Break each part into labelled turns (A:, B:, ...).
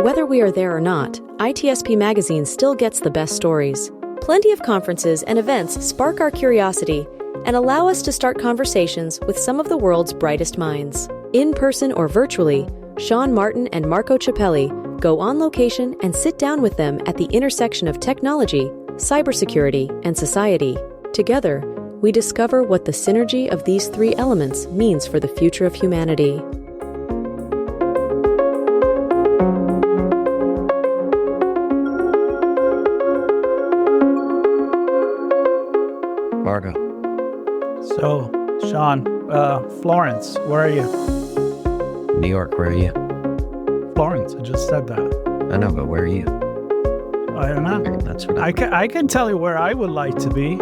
A: Whether we are there or not, ITSP Magazine still gets the best stories. Plenty of conferences and events spark our curiosity and allow us to start conversations with some of the world's brightest minds. In person or virtually, Sean Martin and Marco Ciappelli go on location and sit down with them at the intersection of technology, cybersecurity, and society. Together, we discover what the synergy of these three elements means for the future of humanity.
B: Marco.
C: So, Sean, Florence, where are you?
B: New York, where are you?
C: Florence, I just said that.
B: I know, but where are you?
C: I don't know.
B: That's what
C: I can tell you where I would like to be.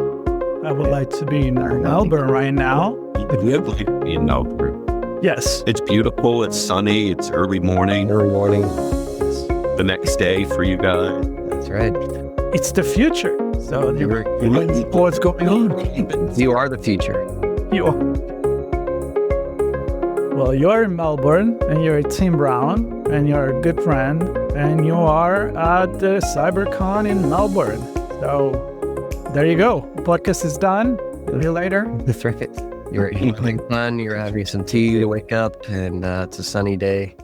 C: I would like to be in Melbourne right now.
D: We would like to be in Melbourne.
C: Yes.
D: It's beautiful, it's sunny, it's early morning. The next day for you guys.
B: That's right.
C: It's the future. So what's going on?
B: You are the future.
C: You are. Well, you're in Melbourne, and you're Tim Brown, and you're a good friend, and you are at the CyberCon in Melbourne. So there you go. Podcast is done. See you later.
B: That's right. You're having fun, you're having some tea, you wake up, and it's a sunny day.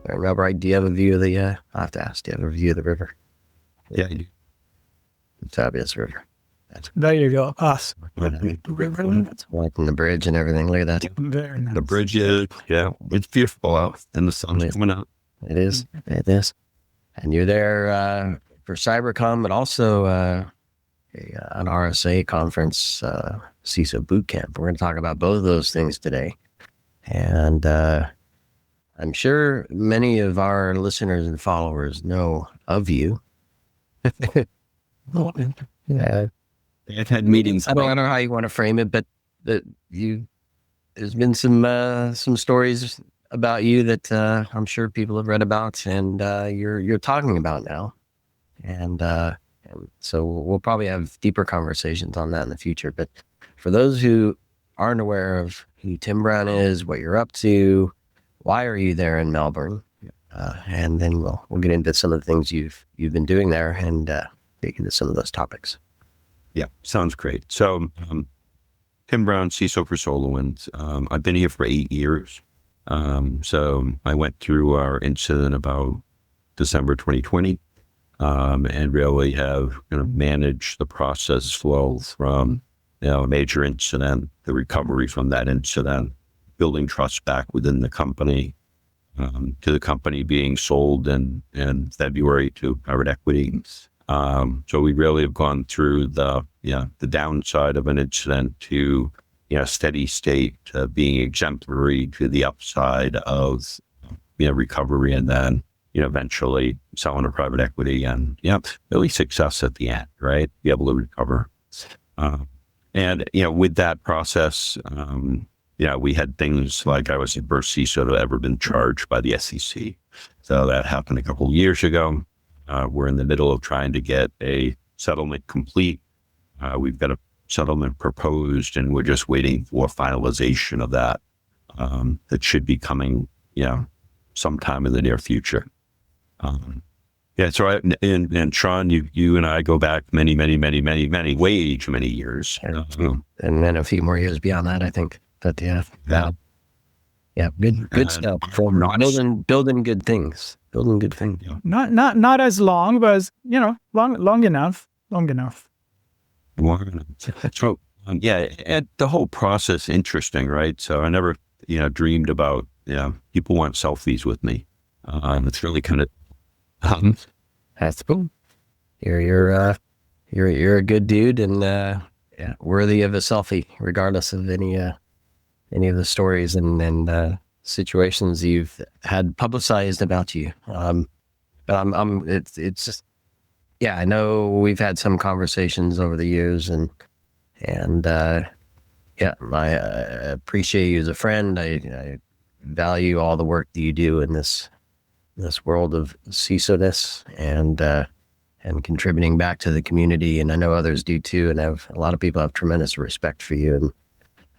B: Remember, do you have a view of the, I have to ask, do you have a view of the river?
D: Yeah, you do.
B: Fabulous river.
C: There you go. Us.
B: It's liking the bridge and everything. Look at that.
C: Very nice.
D: The bridge is, it's beautiful out, and the sun's coming out.
B: It is. It is. And you're there for CyberCon, but also an RSA conference, CISO boot camp. We're going to talk about both of those things today. And I'm sure many of our listeners and followers know of you. Yeah.
D: I've had meetings.
B: I don't know how you want to frame it, but there's been some stories about you that I'm sure people have read about, and you're talking about now, and so we'll probably have deeper conversations on that in the future. But for those who aren't aware of who Tim Brown is, what you're up to, why are you there in Melbourne, and then we'll get into some of the things you've been doing there and dig into some of those topics.
D: Yeah, sounds great. So, Tim Brown, CISO for SolarWinds. I've been here for 8 years. So I went through our incident about December 2020, and really have managed the process flow from a major incident, the recovery from that incident, building trust back within the company, to the company being sold in February to private equity. So we really have gone through the downside of an incident to, steady state, being exemplary to the upside of, recovery, and then, eventually selling to private equity and, really success at the end, right? Be able to recover. And, with that process, we had things like I was the first CISO to ever been charged by the SEC. So that happened a couple of years ago. We're in the middle of trying to get a settlement complete. We've got a settlement proposed, and we're just waiting for finalization of that. That should be coming, sometime in the near future. So and Sean, you and I go back many, way too many years.
B: And then a few more years beyond that, I think. But good stuff. Building good things. Building good things.
D: Yeah.
C: Not as long, but as, long enough.
D: So, and the whole process interesting, right? So I never, dreamed about, people want selfies with me. It's really kind of,
B: that's cool. You're a good dude, and worthy of a selfie, regardless of any of the stories and situations you've had publicized about you. But it's just, I know we've had some conversations over the years, and I appreciate you as a friend. I value all the work that you do in this world of CISO-ness and contributing back to the community. And I know others do too. And a lot of people have tremendous respect for you.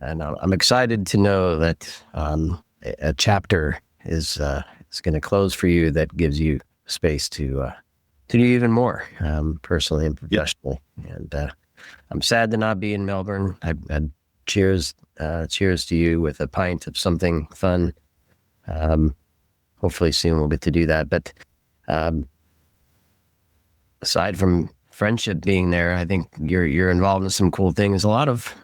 B: And I'm excited to know that a chapter is going to close for you that gives you space to do even more, personally and professionally. And I'm sad to not be in Melbourne. I cheers to you with a pint of something fun. Hopefully soon we'll get to do that. But aside from friendship being there, I think you're involved in some cool things. A lot of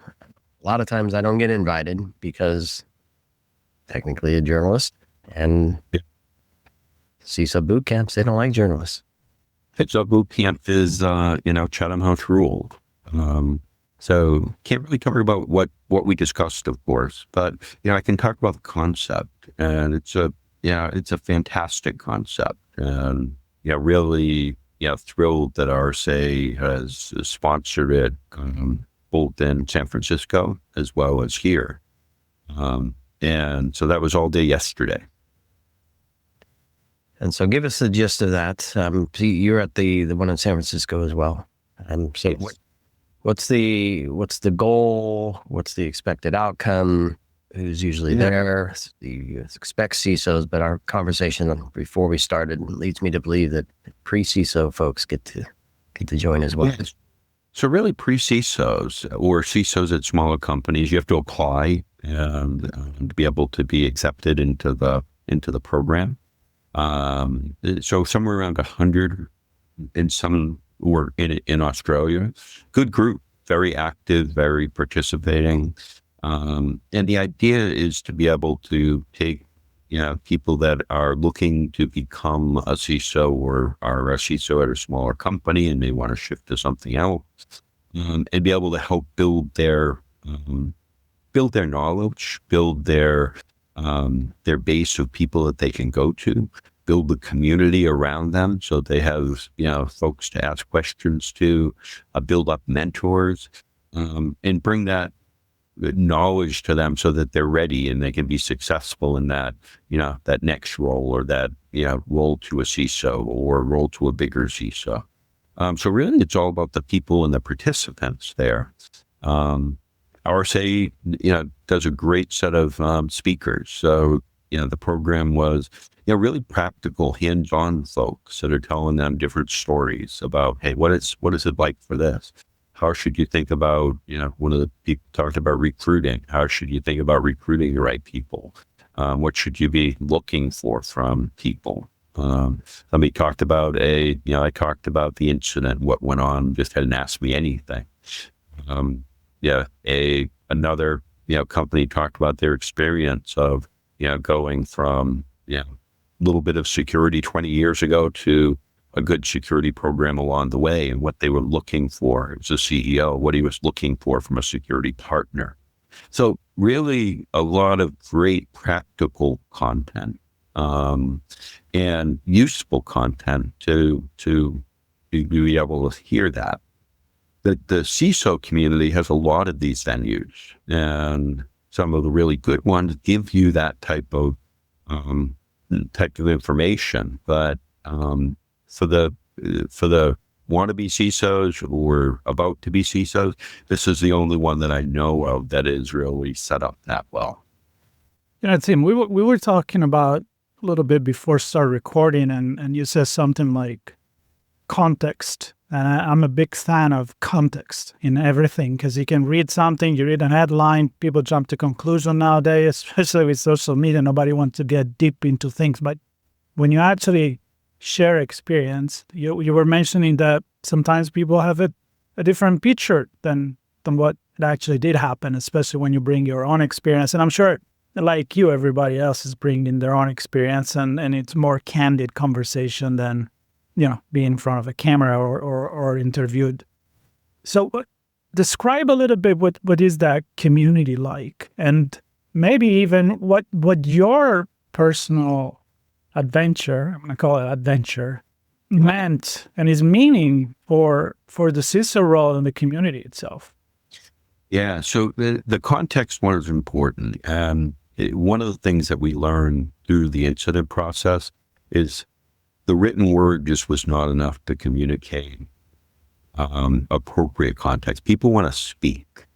B: times I don't get invited because technically a journalist, and CISO boot camps, they don't like journalists.
D: CISO boot camp is Chatham House rule. So can't really talk about what we discussed, of course, but I can talk about the concept, and it's a fantastic concept, and really thrilled that RSA has sponsored it, both in San Francisco as well as here. And so that was all day yesterday.
B: And so give us the gist of that. So you're at the one in San Francisco as well. So what's the goal? What's the expected outcome? Who's usually there? You expect CISOs, but our conversation before we started leads me to believe that pre-CISO folks get to join as well.
D: Yes. So really, pre-CISOs or CISOs at smaller companies, you have to apply and to be able to be accepted into the program. So somewhere around 100, and some were in Australia. Good group, very active, very participating. And the idea is to be able to take, people that are looking to become a CISO or are a CISO at a smaller company and they want to shift to something else, and be able to help build their knowledge, build their base of people that they can go to, build the community around them so they have, folks to ask questions to, build up mentors, and bring that knowledge to them so that they're ready and they can be successful in that, that next role, or that, role to a CISO or role to a bigger CISO. So really it's all about the people and the participants there. RSA, does a great set of speakers. So, the program was, really practical, hands-on folks that are telling them different stories about, hey, what is it like for this? How should you think about, one of the people talked about recruiting. How should you think about recruiting the right people? What should you be looking for from people? Somebody talked about I talked about the incident, what went on, just hadn't asked me anything. Another, company talked about their experience of, going from, a little bit of security 20 years ago to a good security program along the way, and what they were looking for as a CEO, what he was looking for from a security partner. So really a lot of great practical content, and useful content to be able to hear that. The CISO community has a lot of these venues, and some of the really good ones give you that type of information. But for the wannabe CISOs or about to be CISOs, this is the only one that I know of that is really set up that well.
C: Tim, we were talking about a little bit before start recording, and you said something like context. And I'm a big fan of context in everything, because you can read something, you read a headline, people jump to conclusion nowadays, especially with social media. Nobody wants to get deep into things. But when you actually share experience, you were mentioning that sometimes people have a different picture than what actually did happen, especially when you bring your own experience. And I'm sure, like you, everybody else is bringing their own experience, and it's more candid conversation than be in front of a camera or interviewed. So describe a little bit what is that community like, and maybe even what your personal adventure, I'm going to call it adventure, meant and is meaning for the CISO role in the community itself.
D: Yeah, so the context one is important. One of the things that we learned through the incident process is the written word just was not enough to communicate appropriate context. People want to speak.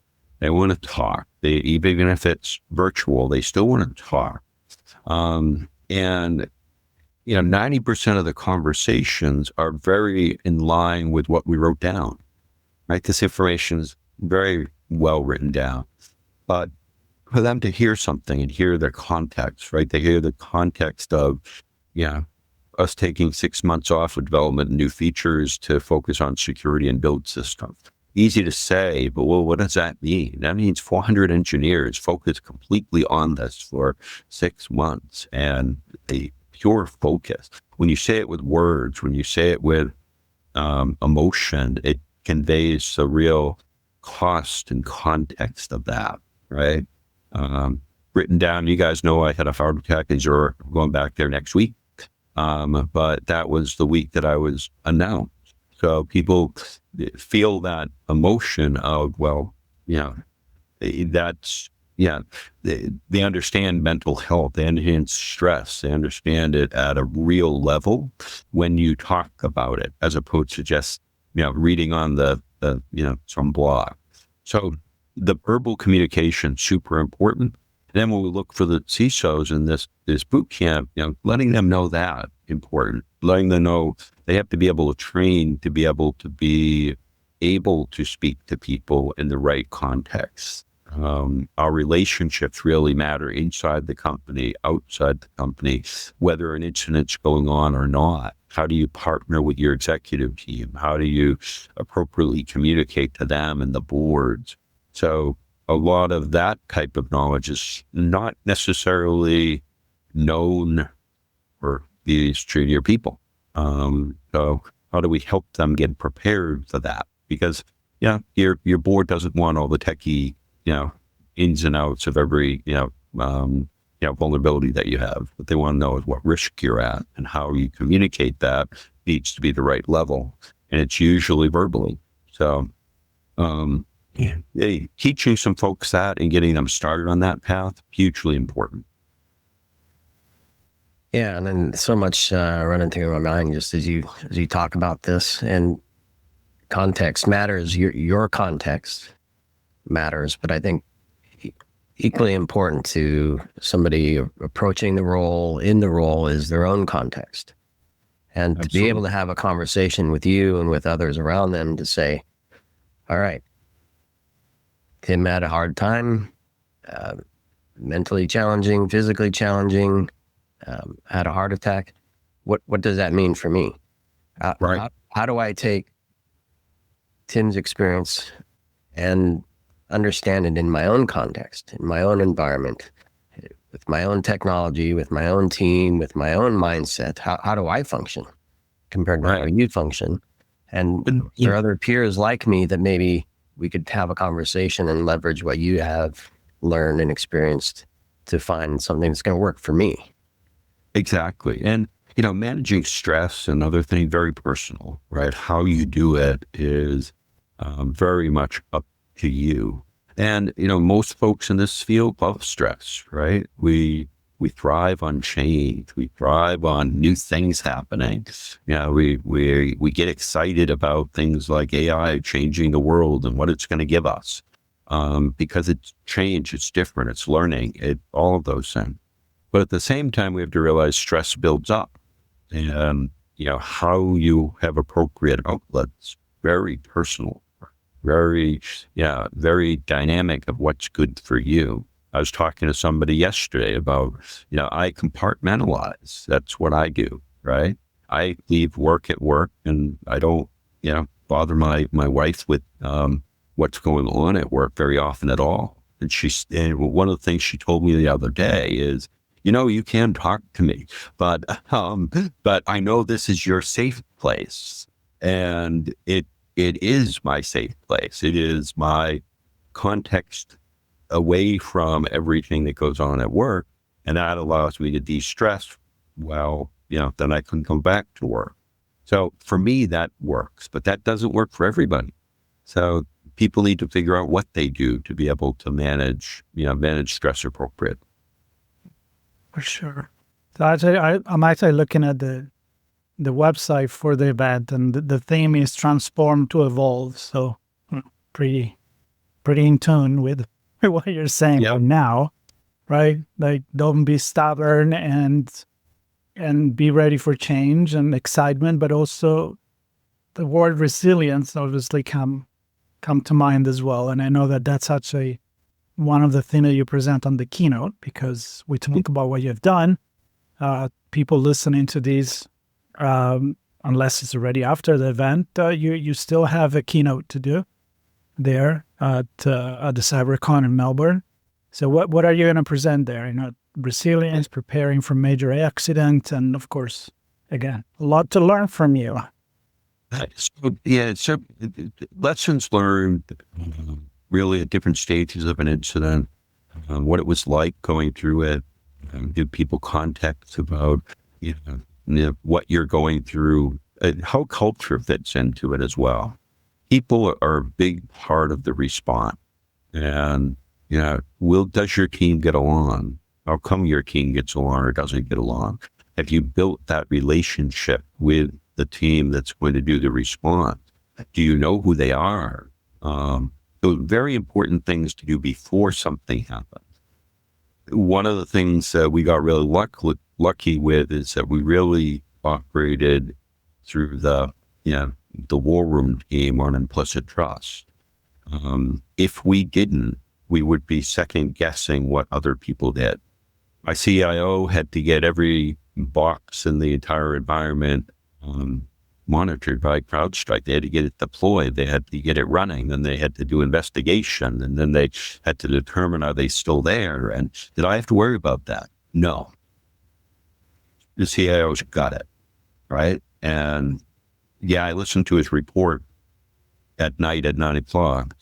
D: They want to talk. Even if it's virtual, they still want to talk. And 90% of the conversations are very in line with what we wrote down, right? This information is very well written down, but for them to hear something and hear their context, right? They hear the context of, us taking 6 months off of development and new features to focus on security and build systems. Easy to say, but well, what does that mean? That means 400 engineers focused completely on this for 6 months, and a pure focus. When you say it with words, when you say it with emotion, it conveys the real cost and context of that, right? Written down, you guys know I had a heart attack in Zurich. I'm going back there next week. But that was the week that I was announced. So people feel that emotion of, that's, they understand mental health, they understand stress, they understand it at a real level when you talk about it, as opposed to just, reading on the some blog. So the verbal communication, super important. And then when we look for the CISOs in this boot camp, letting them know that important, letting them know they have to be able to train to be able to speak to people in the right context. Our relationships really matter inside the company, outside the company, whether an incident's going on or not. How do you partner with your executive team? How do you appropriately communicate to them and the boards? So a lot of that type of knowledge is not necessarily known for these junior people. So how do we help them get prepared for that? Because your board doesn't want all the techie, ins and outs of every, vulnerability that you have. What they want to know is what risk you're at, and how you communicate that needs to be the right level. And it's usually verbally. So, teaching some folks that and getting them started on that path, hugely important.
B: Yeah, and then so much running through my mind just as you talk about this, and context matters. Your context matters, but I think equally important to somebody approaching the role, in the role, is their own context, and
D: Absolutely.
B: To be able to have a conversation with you and with others around them to say, all right, Tim had a hard time, mentally challenging, physically challenging, had a heart attack. What does that mean for me?
D: Right.
B: How do I take Tim's experience and understand it in my own context, in my own environment, with my own technology, with my own team, with my own mindset? How do I function compared to how you function? And there are other peers like me that maybe we could have a conversation and leverage what you have learned and experienced to find something that's going to work for me.
D: Exactly. And, managing stress and other things, very personal, right? How you do it is very much up to you. And, most folks in this field love stress, right? We thrive on change. We thrive on new things happening. We get excited about things like AI changing the world and what it's going to give us, because it's change, it's different, it's learning, all of those things. But at the same time, we have to realize stress builds up, and how you have appropriate outlets, very personal, very dynamic of what's good for you. I was talking to somebody yesterday about, I compartmentalize. That's what I do, right? I leave work at work, and I don't, bother my wife with what's going on at work very often at all. And one of the things she told me the other day is, you can talk to me, but I know this is your safe place, and it is my safe place. It is my context away from everything that goes on at work. And that allows me to de-stress. Well, then I can come back to work. So for me, that works, but that doesn't work for everybody. So people need to figure out what they do to be able to manage stress appropriate.
C: For sure. So I'm actually looking at the website for the event, and the theme is transform to evolve. So pretty in tune with what you're saying now, right? Like, don't be stubborn and and be ready for change and excitement, but also the word resilience obviously come to mind as well. And I know that that's such one of the things that you present on the keynote, because we talk about what you've done. People listening to these, unless it's already after the event, you still have a keynote to do there at the CyberCon in Melbourne. So what are you going to present there? Resilience, preparing for major accident, and of course, again, a lot to learn from you.
D: So lessons learned really at different stages of an incident, what it was like going through it, give people context about what you're going through, and how culture fits into it as well. People are a big part of the response, and does your team get along? How come your team gets along or doesn't get along? Have you built that relationship with the team that's going to do the response? Do you know who they are? Those very important things to do before something happens. One of the things that we got really lucky with is that we really operated through the war room team on implicit trust. If we didn't, we would be second guessing what other people did. My CIO had to get every box in the entire environment monitored by CrowdStrike. They had to get it deployed. They had to get it running. Then they had to do investigation. And then they had to determine, are they still there? And did I have to worry about that? No. The CIO's got it, right? And I listened to his report at night at 9 o'clock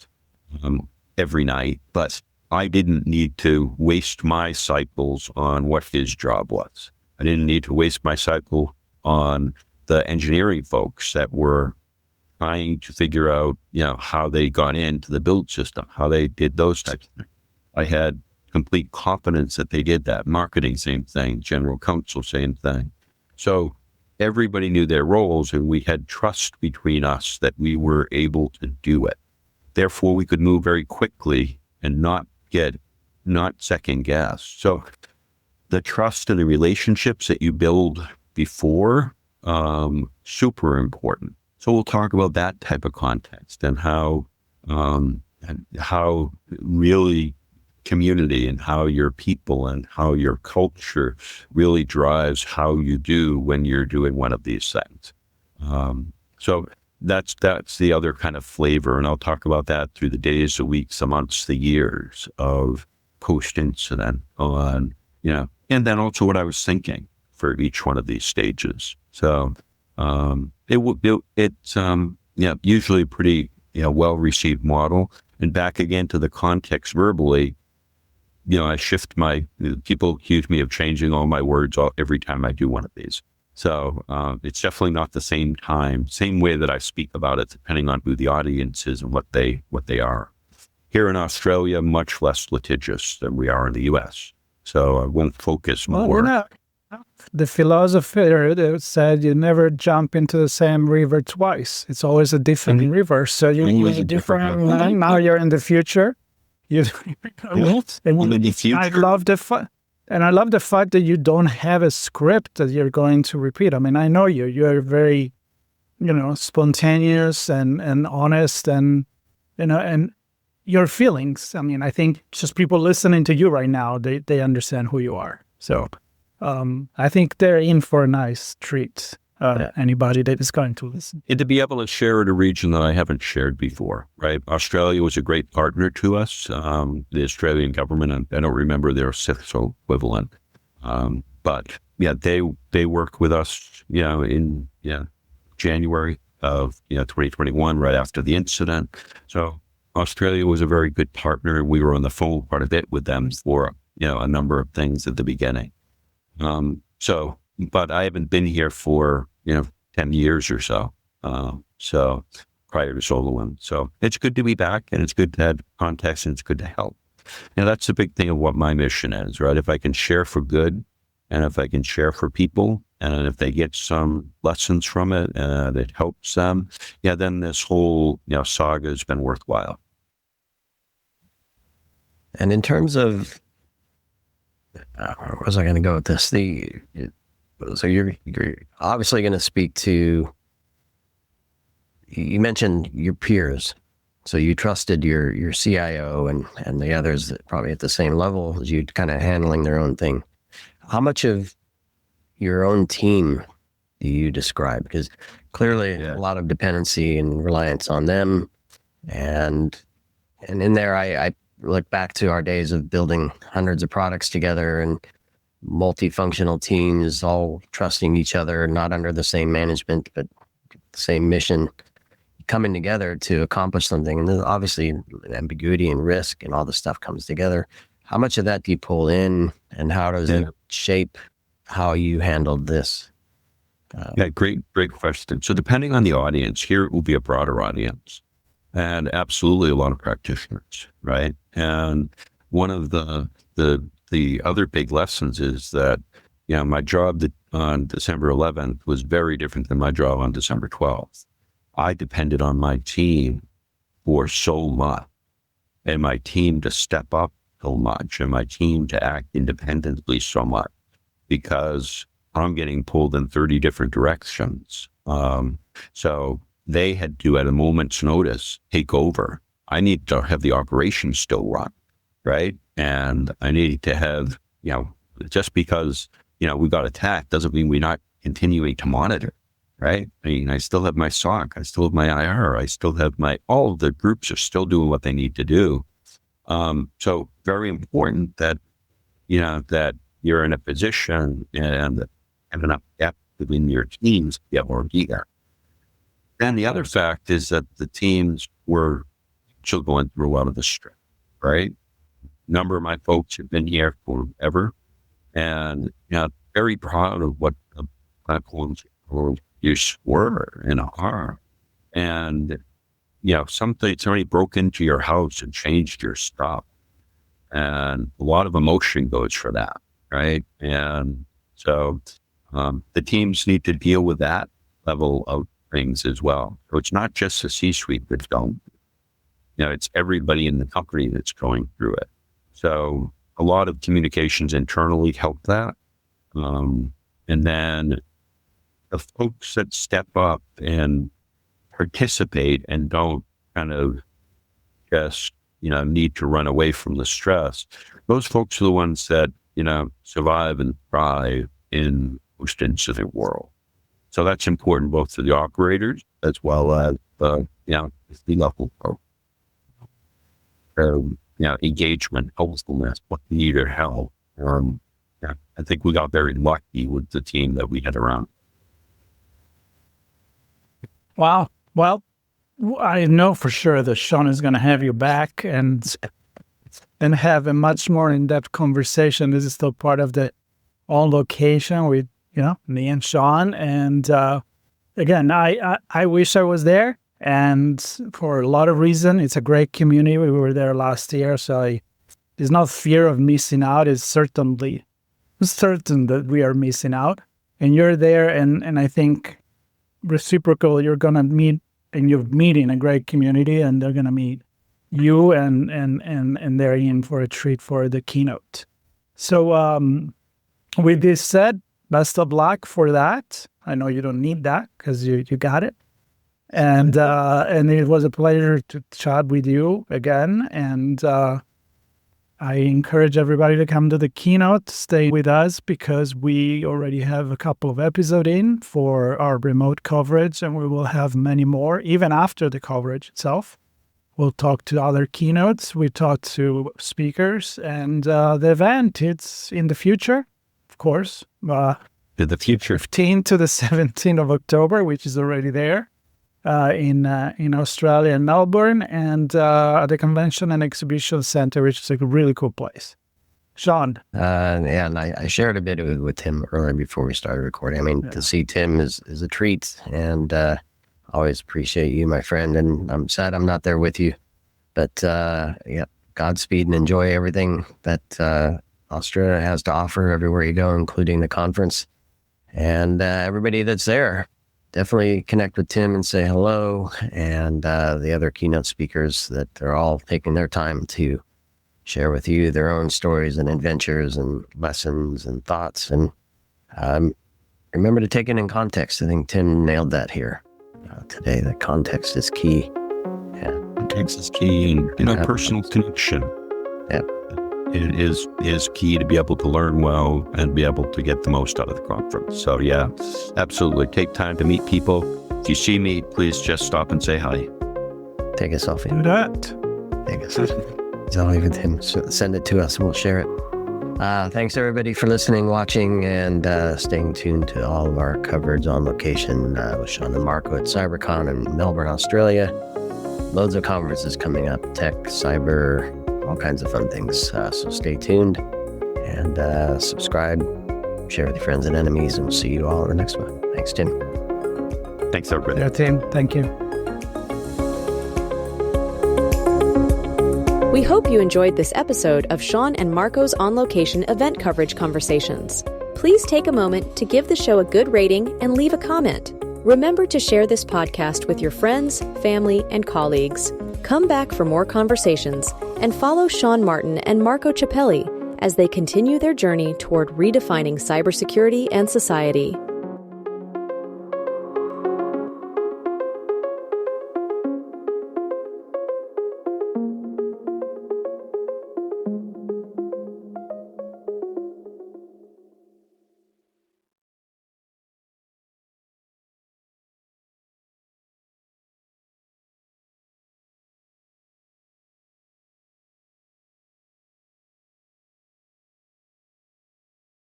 D: every night, but I didn't need to waste my cycles on what his job was. I didn't need to waste my cycle on the engineering folks that were trying to figure out, how they got into the build system, how they did those types of things. I had complete confidence that they did that. Marketing, same thing. General counsel, same thing. So everybody knew their roles, and we had trust between us that we were able to do it. Therefore, we could move very quickly and not second guess. So the trust and the relationships that you build before, super important. So we'll talk about that type of context and how really community and how your people and how your culture really drives how you do when you're doing one of these things. So that's the other kind of flavor. And I'll talk about that through the days, the weeks, the months, the years of post-incident on, and then also what I was thinking for each one of these stages. So it's usually a pretty well-received model. And back again to the context verbally, I shift people accuse me of changing all my words every time I do one of these. So it's definitely not the same way that I speak about it, depending on who the audience is and what they are. Here in Australia, much less litigious than we are in the US. So I won't focus more.
C: Well, the philosopher that said you never jump into the same river twice. It's always a different river. So you use a different line. Now you're in the future. I love the fact that you don't have a script that you're going to repeat. I mean, I know you. You're very, spontaneous and honest, and and your feelings. I mean, I think just people listening to you right now, they understand who you are. So I think they're in for a nice treat. Anybody that is going to listen.
D: And to be able to share in a region that I haven't shared before, right? Australia was a great partner to us. The Australian government, I don't remember their CISO equivalent, but they worked with us, in January of 2021, right after the incident. So Australia was a very good partner, and we were on the phone part of it with them for a number of things at the beginning. But I haven't been here for 10 years or so. So prior to SolarWinds. So it's good to be back, and it's good to have context, and it's good to help. That's the big thing of what my mission is, right? If I can share for good, and if I can share for people, and if they get some lessons from it, and it helps them, then this whole saga has been worthwhile.
B: And in terms of, where was I going to go with this? So you're obviously going to speak to, you mentioned your peers. So you trusted your CIO and the others that probably at the same level as you, kind of handling their own thing. How much of your own team do you describe? Because clearly a lot of dependency and reliance on them. And in there, I look back to our days of building hundreds of products together and multifunctional teams all trusting each other, not under the same management, but the same mission, coming together to accomplish something. And then obviously ambiguity and risk and all this stuff comes together. How much of that do you pull in, and how does it shape how you handled this?
D: Great question. So depending on the audience, here it will be a broader audience, and absolutely a lot of practitioners, right? And one of the other big lessons is that, my job on December 11th was very different than my job on December 12th. I depended on my team for so much, and my team to step up so much, and my team to act independently so much, because I'm getting pulled in 30 different directions. So they had to, at a moment's notice, take over. I need to have the operation still run, right? And I need to have, just because, we got attacked doesn't mean we're not continuing to monitor, right? I mean, I still have my SOC, I still have my IR, I still have all of the groups are still doing what they need to do. So very important that, that you're in a position and have enough depth within your teams to be able to be there. And the other fact is that the teams were still going through a lot of the stress, right? A number of my folks have been here forever, and very proud of what the platforms were and are. And somebody broke into your house and changed your stuff, and a lot of emotion goes for that, right? And so the teams need to deal with that level of things as well. So it's not just the C-suite that's going, it's everybody in the company that's going through it. So a lot of communications internally help that. And then the folks that step up and participate and don't kind of just, need to run away from the stress, those folks are the ones that, survive and thrive in most incident world. So that's important both to the operators as well as the level of engagement, helpfulness, what you need or help. I think we got very lucky with the team that we had around.
C: Wow. Well, I know for sure that Sean is going to have you back and have a much more in-depth conversation. This is still part of the on location with, me and Sean. And again, I wish I was there. And for a lot of reasons, it's a great community. We were there last year. So there's no fear of missing out. It's certain that we are missing out. And you're there. And I think reciprocal, you're going to meet, and you're meeting a great community, and they're going to meet you, and they're in for a treat for the keynote. So with this said, best of luck for that. I know you don't need that because you got it. And it was a pleasure to chat with you again. And I encourage everybody to come to the keynote, stay with us, because we already have a couple of episodes in for our remote coverage, and we will have many more, even after the coverage itself. We'll talk to other keynotes, we talk to speakers, and the event, it's in the future, of course.
D: In the future.
C: 15th to the 17th of October, which is already there. In Australia and Melbourne, and at the Convention and Exhibition Center, which is a really cool place. Sean.
B: And I shared a bit of it with Tim earlier before we started recording. I mean, to see Tim is a treat, and always appreciate you, my friend. And I'm sad I'm not there with you, but Godspeed and enjoy everything that Australia has to offer everywhere you go, including the conference. And everybody that's there, definitely connect with Tim and say hello, and the other keynote speakers that they're all taking their time to share with you their own stories and adventures and lessons and thoughts. And remember to take it in context. I think Tim nailed that here today. That context is key. Yeah.
D: Context is key, and personal connection.
B: Yeah.
D: It is key to be able to learn well and be able to get the most out of the conference. So yeah, absolutely. Take time to meet people. If you see me, please just stop and say hi.
B: Take a selfie.
C: Do that.
B: Take a selfie. I'll even him send it to us and we'll share it. Thanks everybody for listening, watching, and staying tuned to all of our coverage on location with Sean and Marco at CyberCon in Melbourne, Australia. Loads of conferences coming up, tech, cyber, all kinds of fun things. So stay tuned and subscribe, share with your friends and enemies, and we'll see you all in the next one. Thanks, Tim.
D: Thanks, everybody.
C: Yeah, Tim. Thank you.
A: We hope you enjoyed this episode of Sean and Marco's On Location event coverage conversations. Please take a moment to give the show a good rating and leave a comment. Remember to share this podcast with your friends, family, and colleagues. Come back for more conversations and follow Sean Martin and Marco Ciappelli as they continue their journey toward redefining cybersecurity and society.